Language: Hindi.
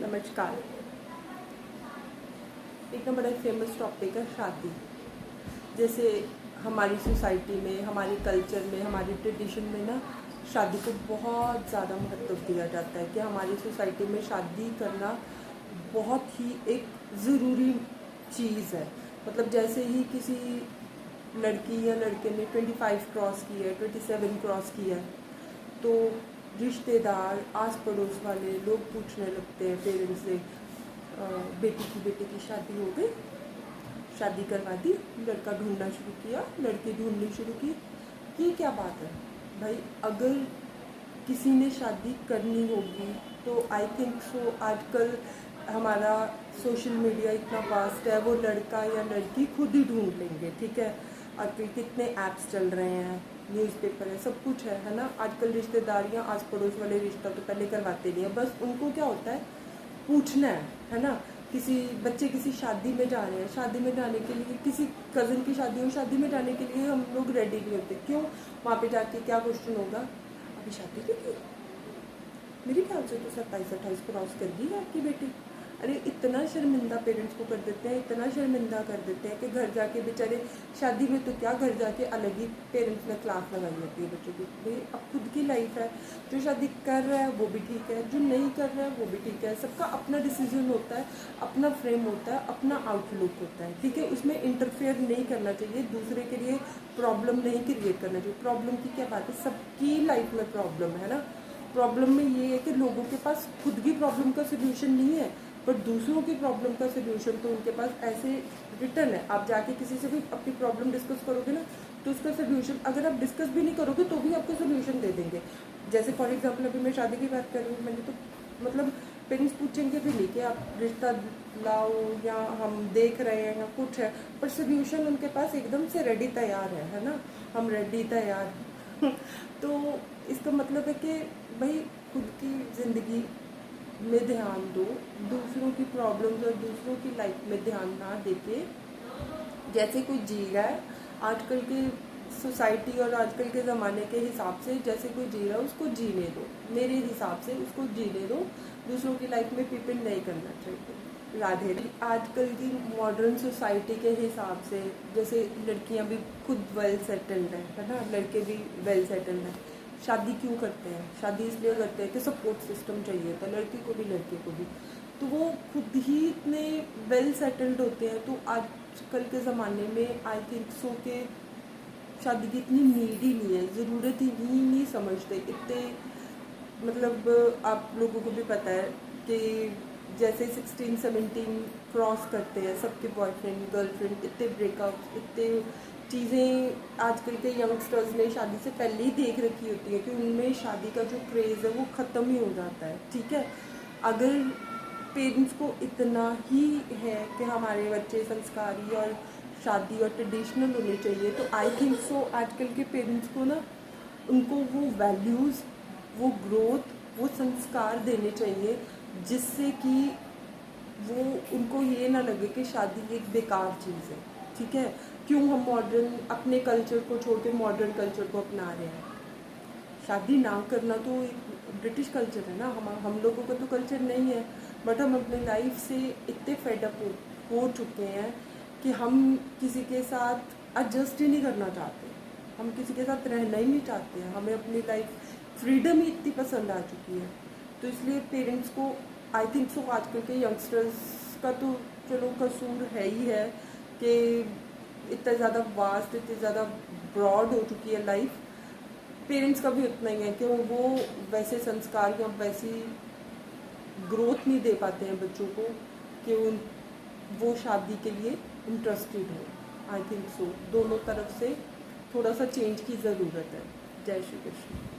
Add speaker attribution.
Speaker 1: नमस्कार। एक बड़ा फेमस टॉपिक है शादी। जैसे हमारी सोसाइटी में, हमारे कल्चर में, हमारी ट्रेडिशन में ना शादी को बहुत ज़्यादा महत्व दिया जाता है कि हमारी सोसाइटी में शादी करना बहुत ही एक ज़रूरी चीज़ है। मतलब जैसे ही किसी लड़की या लड़के ने 25 क्रॉस किया है, 27 क्रॉस किया है, तो रिश्तेदार, आस पड़ोस वाले लोग पूछने लगते हैं पेरेंट्स से, बेटी की शादी हो गई, शादी करवा दी, लड़का ढूंढना शुरू किया, लड़की ढूंढनी शुरू की। ये क्या बात है भाई? अगर किसी ने शादी करनी होगी तो आई थिंक सो आजकल हमारा सोशल मीडिया इतना वास्ट है, वो लड़का या लड़की खुद ही ढूंढ लेंगे। ठीक है, आजकल कितने ऐप्स चल रहे हैं, न्यूज़पेपर है, सब कुछ है ना। आजकल रिश्तेदारियाँ, आस पड़ोस वाले रिश्ता तो पहले करवाते नहीं है, बस उनको क्या होता है, पूछना है ना। किसी बच्चे किसी शादी में जा रहे हैं, शादी में जाने के लिए, किसी कज़न की शादी हो, शादी में जाने के लिए हम लोग रेडी नहीं होते। क्यों? वहाँ पे जाके क्या क्वेश्चन होगा, अभी शादी नहीं की? मेरे ख्याल से तो 27-28 क्रॉस कर दी है आपकी बेटी। अरे इतना शर्मिंदा पेरेंट्स को कर देते हैं, इतना शर्मिंदा कर देते हैं कि घर जाके बेचारे, शादी में तो क्या, घर जाके अलग ही पेरेंट्स ने क्लास लगाई होती है बच्चों की। भाई अब खुद की लाइफ है, जो शादी कर रहा है वो भी ठीक है, जो नहीं कर रहा है वो भी ठीक है। सबका अपना डिसीजन होता है, अपना फ्रेम होता है, अपना आउटलुक होता है। ठीक है, उसमें इंटरफेयर नहीं करना चाहिए, दूसरे के लिए प्रॉब्लम नहीं क्रिएट करना चाहिए। प्रॉब्लम की क्या बात है, सबकी लाइफ में प्रॉब्लम है ना। प्रॉब्लम में ये है कि लोगों के पास खुद की प्रॉब्लम का सोल्यूशन नहीं है, पर दूसरों की प्रॉब्लम का सोल्यूशन तो उनके पास ऐसे रिटर्न है। आप जाके किसी से भी अपनी प्रॉब्लम डिस्कस करोगे ना, तो उसका सोल्यूशन, अगर आप डिस्कस भी नहीं करोगे तो भी आपको सोल्यूशन दे देंगे। जैसे फॉर एग्जांपल अभी मैं शादी की बात कर रही हूँ, मैंने तो मतलब पेरेंट्स पूछेंगे भी नहीं कि आप रिश्ता लाओ या हम देख रहे हैं या कुछ है, पर सोल्यूशन उनके पास एकदम से रेडी तैयार है ना। हम रेडी तैयार तो इसका मतलब है कि भाई खुद की ज़िंदगी में ध्यान दो, दूसरों की प्रॉब्लम्स और दूसरों की लाइफ में ध्यान ना देके जैसे कोई जी रहा है आजकल के सोसाइटी और आजकल के ज़माने के हिसाब से, जैसे कोई जी रहा है उसको जीने दो। मेरे हिसाब से उसको जीने दो, दूसरों की लाइफ में पिपिन नहीं करना चाहिए। राधे। आजकल की मॉडर्न सोसाइटी के हिसाब से जैसे लड़कियां भी खुद वेल सेटल्ड है ना, लड़के भी वेल सेटल्ड हैं। शादी क्यों करते हैं? शादी इसलिए करते हैं कि सपोर्ट सिस्टम चाहिए होता है, लड़की को भी लड़के को भी। तो वो खुद ही इतने वेल सेटल्ड होते हैं, तो आजकल के ज़माने में आई थिंक सो के शादी की इतनी नीड ही नहीं है, ज़रूरत ही नहीं समझते इतने। मतलब आप लोगों को भी पता है कि जैसे 16-17 क्रॉस करते हैं सबके बॉयफ्रेंड गर्लफ्रेंड, इतने ब्रेकअप्स, इतने चीज़ें आजकल के यंगस्टर्स ने शादी से पहले ही देख रखी होती है कि उनमें शादी का जो क्रेज़ है वो ख़त्म ही हो जाता है। ठीक है, अगर पेरेंट्स को इतना ही है कि हमारे बच्चे संस्कारी और शादी और ट्रेडिशनल होने चाहिए, तो आई थिंक सो आजकल के पेरेंट्स को ना, उनको वो वैल्यूज़, वो ग्रोथ, वो संस्कार देने चाहिए जिससे कि वो, उनको ये ना लगे कि शादी एक बेकार चीज़ है। ठीक है, क्यों हम मॉडर्न अपने कल्चर को छोड़ के मॉडर्न कल्चर को अपना रहे हैं? शादी ना करना तो एक ब्रिटिश कल्चर है ना, हम लोगों का तो कल्चर नहीं है। बट हम अपनी लाइफ से इतने फेडअप हो चुके हैं कि हम किसी के साथ एडजस्ट ही नहीं करना चाहते, हम किसी के साथ रहना ही नहीं चाहते हैं। हमें अपनी लाइफ फ्रीडम ही इतनी पसंद आ चुकी है। तो इसलिए पेरेंट्स को आई थिंक सो आजकल के यंगस्टर्स का तो चलो कसूर है ही है कि इतना ज़्यादा वास्ट, इतनी ज़्यादा ब्रॉड हो चुकी है लाइफ। पेरेंट्स का भी उतना ही है कि वो वैसे संस्कार या वैसी ग्रोथ नहीं दे पाते हैं बच्चों को कि वो शादी के लिए इंटरेस्टेड हो। आई थिंक सो दोनों तरफ से थोड़ा सा चेंज की ज़रूरत है। जय श्री कृष्ण।